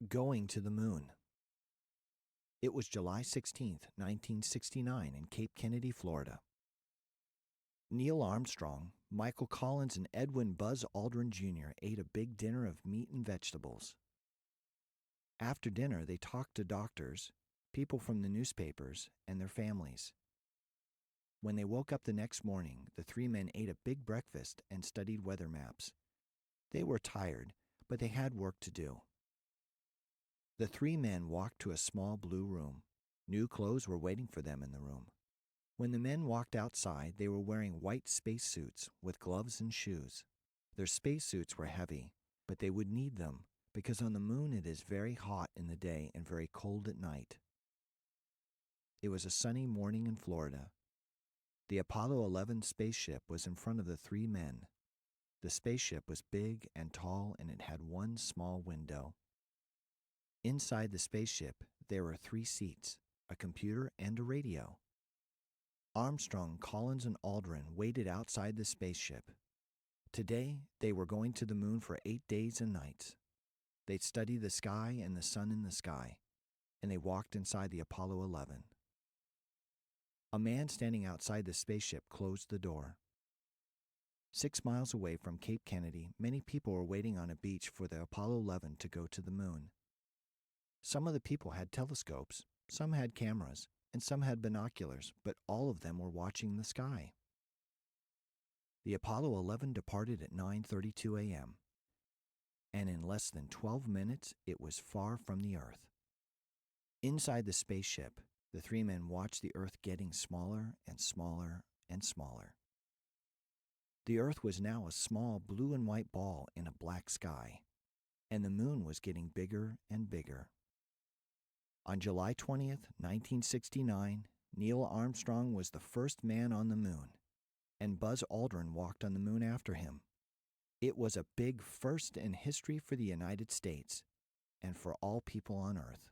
Going to the moon. It was July 16, 1969, in Cape Kennedy, Florida. Neil Armstrong, Michael Collins, and Edwin Buzz Aldrin Jr. ate a big dinner of meat and vegetables. After dinner, they talked to doctors, people from the newspapers, and their families. When they woke up the next morning, the three men ate a big breakfast and studied weather maps. They were tired, but they had work to do. The three men walked to a small blue room. New clothes were waiting for them in the room. When the men walked outside, they were wearing white spacesuits with gloves and shoes. Their spacesuits were heavy, but they would need them because on the moon it is very hot in the day and very cold at night. It was a sunny morning in Florida. The Apollo 11 spaceship was in front of the three men. The spaceship was big and tall, and it had one small window. Inside the spaceship, there were 3 seats, a computer, and a radio. Armstrong, Collins, and Aldrin waited outside the spaceship. Today, they were going to the moon for 8 days and nights. They'd study the sky and the sun in the sky, and they walked inside the Apollo 11. A man standing outside the spaceship closed the door. 6 miles away from Cape Kennedy, many people were waiting on a beach for the Apollo 11 to go to the moon. Some of the people had telescopes, some had cameras, and some had binoculars, but all of them were watching the sky. The Apollo 11 departed at 9:32 a.m., and in less than 12 minutes, it was far from the Earth. Inside the spaceship, the three men watched the Earth getting smaller and smaller and smaller. The Earth was now a small blue and white ball in a black sky, and the moon was getting bigger and bigger. On July 20th, 1969, Neil Armstrong was the first man on the moon, and Buzz Aldrin walked on the moon after him. It was a big first in history for the United States and for all people on Earth.